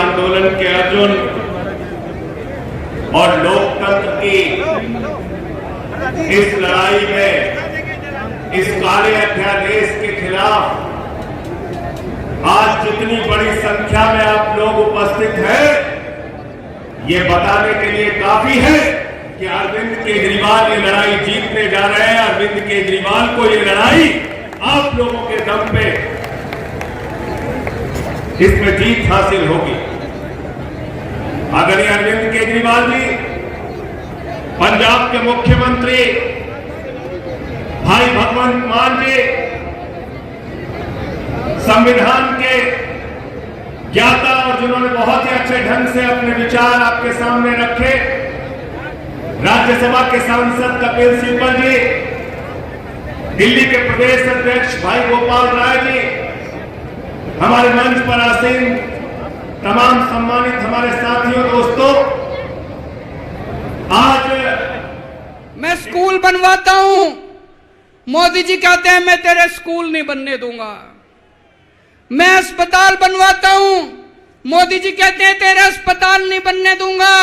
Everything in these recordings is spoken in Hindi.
आंदोलन के अर्जुन और लोकतंत्र की इस लड़ाई में, इस काले अध्यादेश के खिलाफ आज जितनी बड़ी संख्या में आप लोग उपस्थित हैं, ये बताने के लिए काफी है कि अरविंद केजरीवाल ये लड़ाई जीतने जा रहे हैं। अरविंद केजरीवाल को ये लड़ाई आप लोगों के दम पे इसमें जीत हासिल होगी। आदरणीय अरविंद केजरीवाल जी, पंजाब के मुख्यमंत्री भाई भगवंत मान जी, संविधान के ज्ञाता और जिन्होंने बहुत ही अच्छे ढंग से अपने विचार आपके सामने रखे, राज्यसभा के सांसद कपिल सिब्बल जी, दिल्ली के प्रदेश अध्यक्ष भाई गोपाल राय जी, हमारे मंच पर आसीन तमाम सम्मानित हमारे साथियों, दोस्तों, आज मैं स्कूल बनवाता हूं, मोदी जी कहते हैं मैं तेरे स्कूल नहीं बनने दूंगा। मैं अस्पताल बनवाता हूं, मोदी जी कहते हैं तेरे अस्पताल नहीं बनने दूंगा।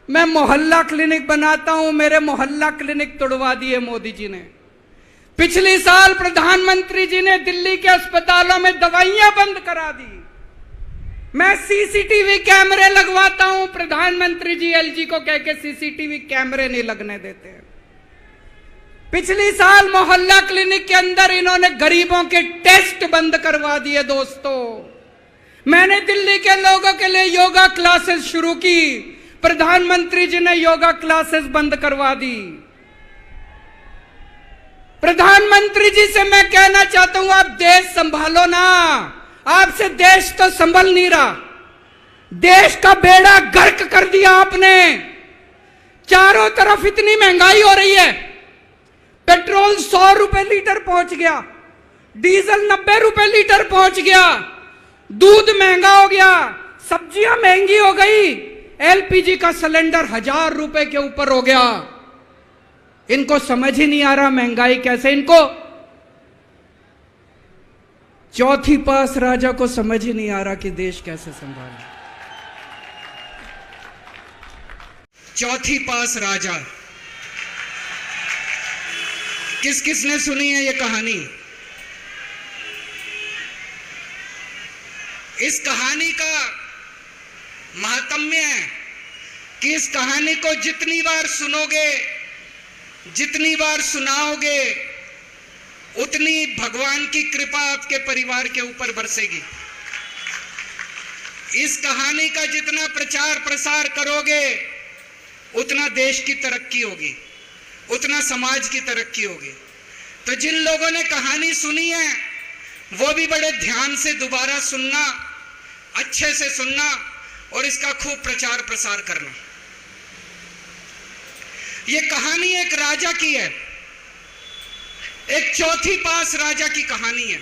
मैं मोहल्ला क्लिनिक बनाता हूं, मेरे मोहल्ला क्लिनिक तोड़वा दिए मोदी जी ने। पिछले साल प्रधानमंत्री जी ने दिल्ली के अस्पतालों में दवाइयां बंद करा दी। मैं सीसीटीवी कैमरे लगवाता हूं, प्रधानमंत्री जी एलजी को कह के सीसीटीवी कैमरे नहीं लगने देते। पिछले साल मोहल्ला क्लिनिक के अंदर इन्होंने गरीबों के टेस्ट बंद करवा दिए। दोस्तों, मैंने दिल्ली के लोगों के लिए योगा क्लासेस शुरू की, प्रधानमंत्री जी ने योगा क्लासेस बंद करवा दी। प्रधानमंत्री जी से मैं कहना चाहता हूं, आप देश संभालो ना, आपसे देश तो संभल नहीं रहा। देश का बेड़ा गर्क कर दिया आपने। चारों तरफ इतनी महंगाई हो रही है, पेट्रोल 100 रुपए लीटर पहुंच गया, डीजल 90 रुपए लीटर पहुंच गया, दूध महंगा हो गया, सब्जियां महंगी हो गई, एलपीजी का सिलेंडर 1000 रुपए के ऊपर हो गया। इनको समझ ही नहीं आ रहा महंगाई कैसे, इनको चौथी पास राजा को समझ ही नहीं आ रहा कि देश कैसे संभाले। चौथी पास राजा, किस किसने सुनी है ये कहानी? इस कहानी का महात्म्य है कि इस कहानी को जितनी बार सुनोगे, जितनी बार सुनाओगे, उतनी भगवान की कृपा आपके परिवार के ऊपर बरसेगी। इस कहानी का जितना प्रचार प्रसार करोगे, उतना देश की तरक्की होगी, उतना समाज की तरक्की होगी। तो जिन लोगों ने कहानी सुनी है, वो भी बड़े ध्यान से दोबारा सुनना, अच्छे से सुनना और इसका खूब प्रचार प्रसार करना। ये कहानी एक राजा की है, एक चौथी पास राजा की कहानी है,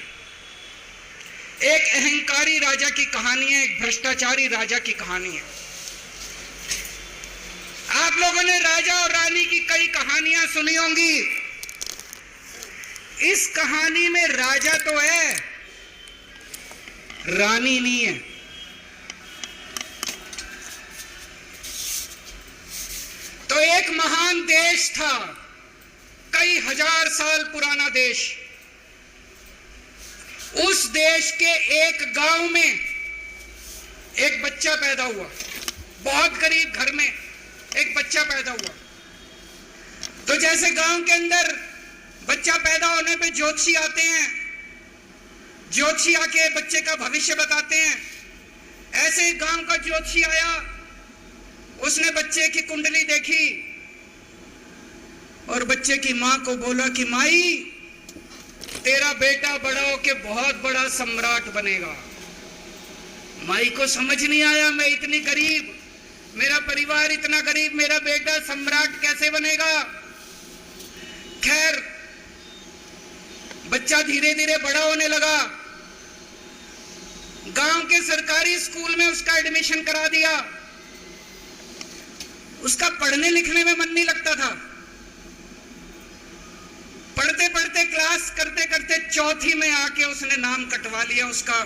एक अहंकारी राजा की कहानी है, एक भ्रष्टाचारी राजा की कहानी है। आप लोगों ने राजा और रानी की कई कहानियां सुनी होंगी। इस कहानी में राजा तो है, रानी नहीं है। तो एक महान देश था, कई हजार साल पुराना देश। उस देश के एक गांव में एक बच्चा पैदा हुआ, बहुत गरीब घर में एक बच्चा पैदा हुआ। तो जैसे गांव के अंदर बच्चा पैदा होने पे ज्योतिषी आते हैं, ज्योतिषी आके बच्चे का भविष्य बताते हैं, ऐसे ही गांव का ज्योतिषी आया, उसने बच्चे की कुंडली देखी और बच्चे की मां को बोला कि माई, तेरा बेटा बड़ा होके बहुत बड़ा सम्राट बनेगा। माई को समझ नहीं आया, मैं इतनी गरीब, मेरा परिवार इतना गरीब, मेरा बेटा सम्राट कैसे बनेगा। खैर, बच्चा धीरे धीरे बड़ा होने लगा। गांव के सरकारी स्कूल में उसका एडमिशन करा दिया। उसका पढ़ने लिखने में मन नहीं लगता था। पढ़ते पढ़ते, क्लास करते करते चौथी में आके उसने नाम कटवा लिया उसका।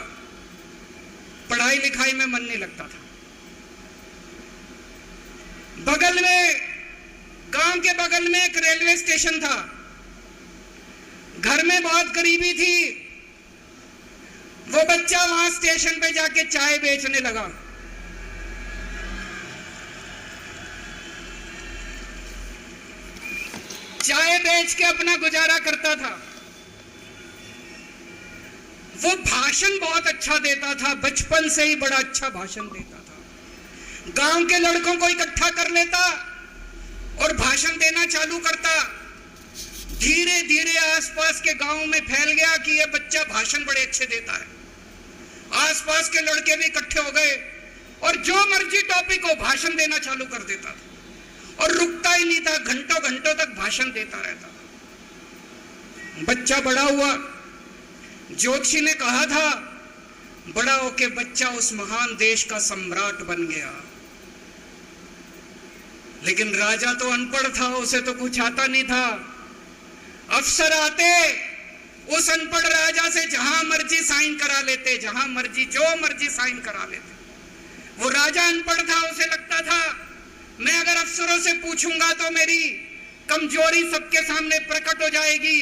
पढ़ाई लिखाई में मन नहीं लगता था। बगल में, गांव के बगल में एक रेलवे स्टेशन था, घर में बहुत गरीबी थी। वो बच्चा वहां स्टेशन पे जाके चाय बेचने लगा। चाय बेच के अपना गुजारा करता था। वो भाषण बहुत अच्छा देता था, बचपन से ही बड़ा अच्छा भाषण देता था। गांव के लड़कों को इकट्ठा कर लेता और भाषण देना चालू करता। धीरे धीरे आसपास के गांव में फैल गया कि ये बच्चा भाषण बड़े अच्छे देता है। आसपास के लड़के भी इकट्ठे हो गए और जो मर्जी टॉपिक हो भाषण देना चालू कर देता था और रुकता ही नहीं था, घंटों घंटों तक भाषण देता रहता था। बच्चा बड़ा हुआ। ज्योतिषी ने कहा था बड़ा होके बच्चा उस महान देश का सम्राट बन गया। लेकिन राजा तो अनपढ़ था, उसे तो कुछ आता नहीं था। अफसर आते उस अनपढ़ राजा से जहां मर्जी साइन करा लेते, जहां मर्जी जो मर्जी साइन करा लेते। वो राजा अनपढ़ था, उसे लगता था मैं अगर अफसरों से पूछूंगा तो मेरी कमजोरी सबके सामने प्रकट हो जाएगी।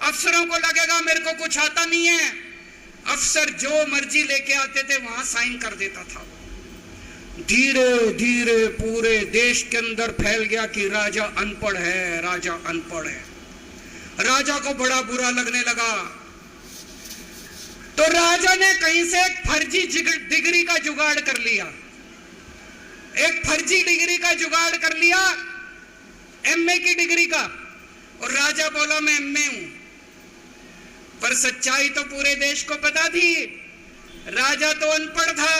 अफसरों को लगेगा मेरे को कुछ आता नहीं है। अफसर जो मर्जी लेके आते थे वहां साइन कर देता था। धीरे धीरे पूरे देश के अंदर फैल गया कि राजा अनपढ़ है, राजा अनपढ़ है। राजा को बड़ा बुरा लगने लगा। तो राजा ने कहीं से एक फर्जी डिग्री का जुगाड़ कर लिया। एक फर्जी डिग्री का जुगाड़ कर लिया, एमए की डिग्री का। और राजा बोला मैं एमए हूं, पर सच्चाई तो पूरे देश को पता थी, राजा तो अनपढ़ था।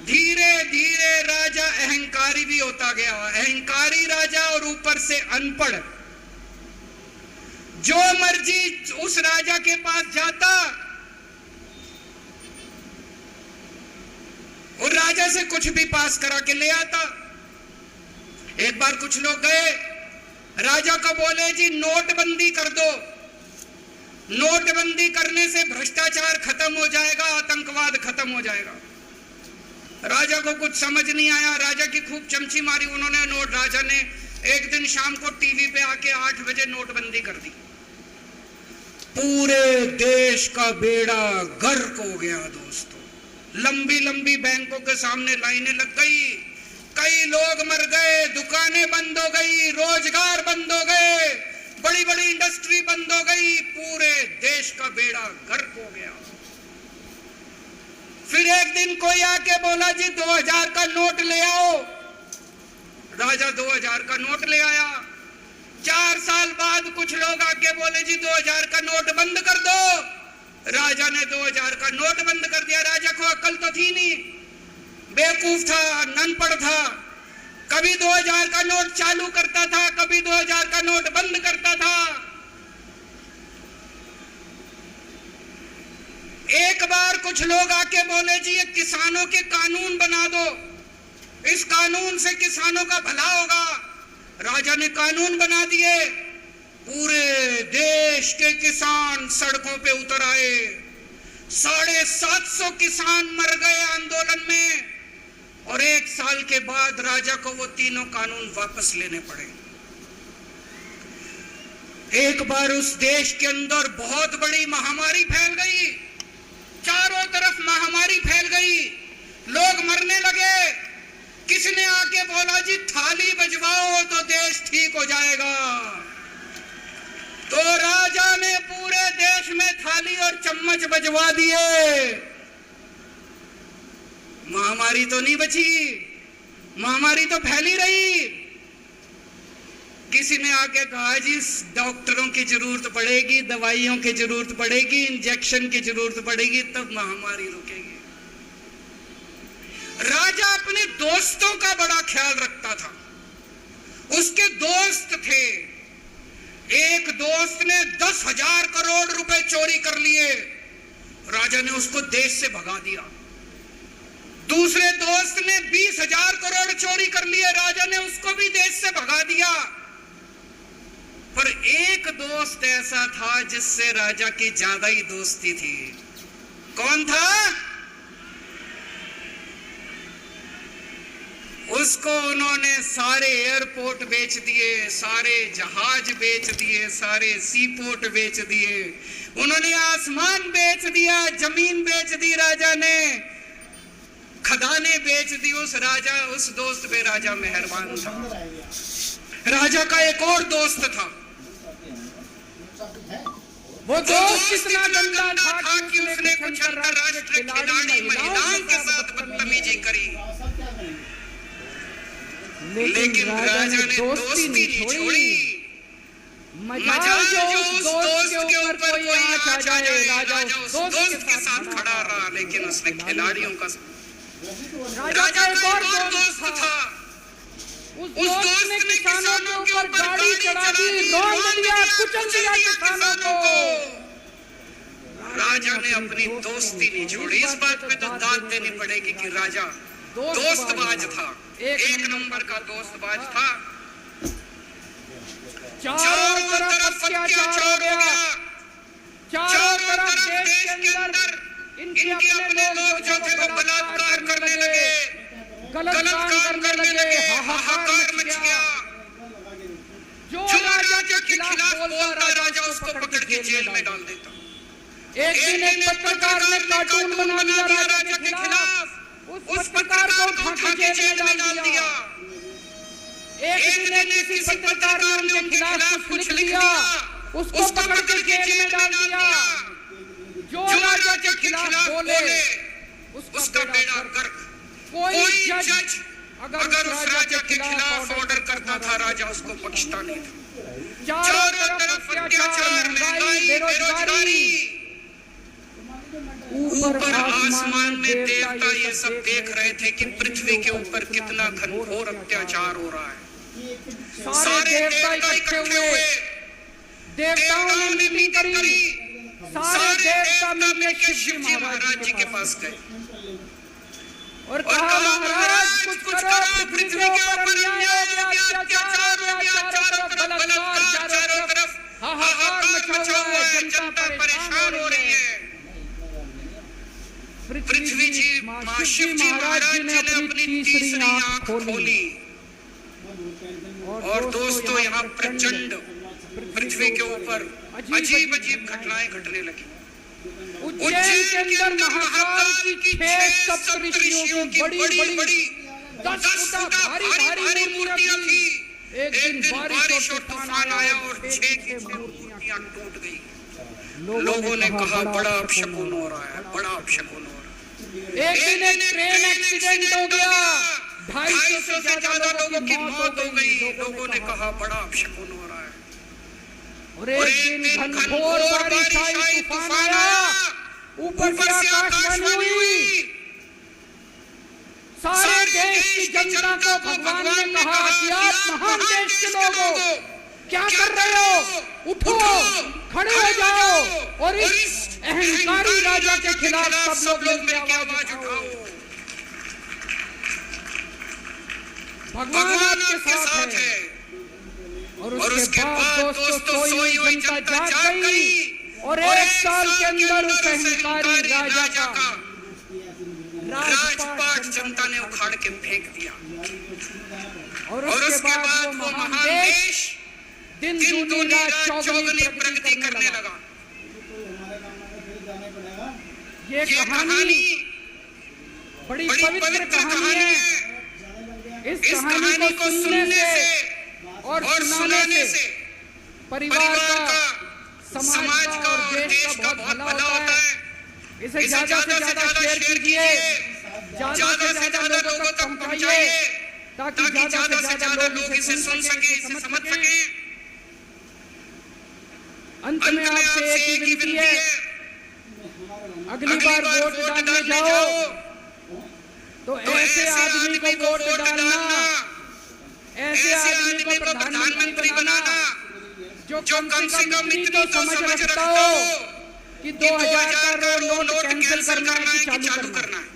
धीरे धीरे राजा अहंकारी भी होता गया, अहंकारी राजा और ऊपर से अनपढ़। जो मर्जी उस राजा के पास जाता और राजा से कुछ भी पास करा के ले आता। एक बार कुछ लोग गए, राजा को बोले जी नोटबंदी कर दो, नोटबंदी करने से भ्रष्टाचार खत्म हो जाएगा, आतंकवाद खत्म हो जाएगा। राजा को कुछ समझ नहीं आया, राजा की खूब चमची मारी उन्होंने। राजा ने एक दिन शाम को टीवी पे आके 8 बजे नोटबंदी कर दी। पूरे देश का बेड़ा गर्क हो गया दोस्तों। लंबी लंबी बैंकों के सामने लाइनें लग गई, कई लोग मर गए, दुकानें बंद हो गई, रोजगार बंद हो गए, बड़ी बड़ी इंडस्ट्री बंद हो गई। पूरे देश का बेड़ा गर्क हो गया। फिर एक दिन कोई आके बोला जी 2000 का नोट ले आओ। राजा 2000 का नोट ले आया। 4 साल बाद कुछ लोग आके बोले जी 2000 का नोट बंद कर दो। राजा ने 2000 का नोट बंद कर दिया। राजा को अक्ल तो थी नहीं, बेवकूफ था, अनपढ़ था। कभी 2000 का नोट चालू करता था, कभी 2000 का नोट बंद करता था। एक बार कुछ लोग आके बोले जी ये किसानों के कानून बना दो, इस कानून से किसानों का भला होगा। राजा ने कानून बना दिए। पूरे देश के किसान सड़कों पे उतर आए। 750 किसान मर गए आंदोलन में और 1 साल के बाद राजा को वो तीनों कानून वापस लेने पड़े। एक बार उस देश के अंदर बहुत बड़ी महामारी फैल गई, चारों तरफ महामारी फैल गई, लोग मरने लगे। किसने आके बोला जी थाली बजवाओ तो देश ठीक हो जाएगा। तो राजा ने पूरे देश में थाली और चम्मच बजवा दिए। महामारी तो नहीं बची, महामारी तो फैली रही। किसी ने आके कहा जी डॉक्टरों की जरूरत पड़ेगी, दवाइयों की जरूरत पड़ेगी, इंजेक्शन की जरूरत पड़ेगी, तब महामारी रुकेगी। राजा अपने दोस्तों का बड़ा ख्याल रखता था। उसके दोस्त थे। एक दोस्त ने 10,000 करोड़ रुपए चोरी कर लिए, राजा ने उसको देश से भगा दिया। दूसरे दोस्त ने 20,000 करोड़ चोरी कर लिए, राजा ने उसको भी देश से भगा दिया। पर एक दोस्त ऐसा था जिससे राजा की ज्यादा ही दोस्ती थी। कौन था? उसको उन्होंने सारे एयरपोर्ट बेच दिए, सारे जहाज बेच दिए, सारे सीपोर्ट बेच दिए, उन्होंने आसमान बेच दिया, जमीन बेच दी राजा ने, खदानें बेच दी। उस दोस्त पे राजा मेहरबान था। राजा का एक और दोस्त था, वो दोस्त कितना गंदा था कि उसने कुछ अंतरराष्ट्रीय खिलाड़ी महिलाओं के साथ बदतमीजी करी, लेकिन राजा ने दोस्ती नहीं छोड़ी। मजाल जो उस दोस्त के ऊपर कोई आंच आ जाए, राजा उस दोस्त के साथ खड़ा रहा, लेकिन उसने खिलाड़ियों का राजा का एक और दोस्त था, उस दोस्त ने किसानों के ऊपर गाड़ी चढ़ा दी, रोक दिया, कुचल दिया किसानों को। राजा ने अपनी दोस्ती नहीं छोड़ी। इस बात पे तो दाद देनी पड़ेगी कि राजा दोस्तबाज था, एक नंबर का दोस्तबाज था। चारों तरफ अत्याचार हो गया, चारों तरफ देश के अंदर इनके अपने लोग जो थे वो बलात्कार करने लगे, गलत काम करने लगे, हाहाकार मच गया। जो राजा के खिलाफ बोलता राजा उसको पकड़ के जेल में डाल देता। एक दिन एक पत्रकार ने कार्टून बना दिया राजा के खिलाफ, उस पत्रकार को उठा के जेल में डाल दिया। एक दिन किसी पत्रकार ने उनके खिलाफ कुछ लिख दिया, उसको पकड़ के जेल में डाल दिया। जो राजा के खिलाफ बोले उसका बेड़ा गर्क। कोई जज अगर उस राजा के खिलाफ ऑर्डर करता था, राजा उसको बख्शता नहीं था। चारों तरफ अत्याचार, महंगाई, बेरोजगारी, ऊपर आसमान में देवता ये सब देख रहे थे कि पृथ्वी के ऊपर कितना घनघोर अत्याचार हो रहा है। सारे देवता इकट्ठे हुए, देवताओं ने मीटिंग करी, सारे देवता मिलकर शिव जी महाराज जी के पास गए और कहा, महाराज कुछ करो, पृथ्वी के ऊपर अन्याय हो गया, अत्याचार हो गया, चारों तरफ बलात्कार, चारों तरफ हाहाकार मचा हुआ है, जनता परेशान हो रही है। पृथ्वी जी शिव जी महाराज जी ने अपनी तीसरी आंख खोली और दोस्तों यहाँ प्रचंड पृथ्वी के ऊपर अजीब अजीब घटनाएं घटने लगी। उज्जैन के अंदर महाकाल की 6 सप्तऋषियों की बड़ी 10 फुट भारी मूर्तियां थी। एक दिन बारिश और तूफान आया और 6 की 6 मूर्तियां टूट गई। लोगों ने कहा बड़ा अपशकुन हो रहा है, बड़ा अपशकुन हो रहा है। एक दिन एक ट्रेन एक्सीडेंट हो गया, 250 से ज्यादा लोगों की मौत हो गई। लोगों ने कहा बड़ा अपशकुन हो रहा है। और एक दिन घनघोर बारिश आई, तूफान आया, ऊपर से आकाशवाणी हुई। सारे देश की जनता को भगवान ने कहा कि आप महान देश के लोगों क्या कर रहे हो, उठो, खड़े हो जाओ और इस अहंकारी राजा के खिलाफ सब लोग मिलकर आवाज उठाओ। भगवान आपके साथ है। और उसके बाद दोस्तों सोई हुई जनता जाग गई और 1 साल के अंदर उस अहंकारी राजा का राजपाट जनता ने उखाड़ के फेंक दिया। और उसके बाद वो महान देश दिन दूनी रात चौगुनी प्रगति करने लगा। ये कहानी बड़ी पवित्र कहानी है। इस कहानी को सुनने से और सुनाने से परिवार का, समाज का और देश का बहुत भला होता है। इसे ज्यादा से ज्यादा शेयर कीजिए, ज्यादा से ज्यादा लोगों तक पहुंचाइए ताकि ज्यादा से ज्यादा लोग इसे सुन सके, इसे समझ सके। अंत में आपसे एक ही विनती है, अगली बार वोट डालने जाओ तो ऐसे आदमी को वोट डालना, ऐसे आदमी को प्रधानमंत्री बनाना जो कम से कम इतनी तो समझ रखता हो कि 2000 का नोट कैंसिल करना है कि चालू करना है।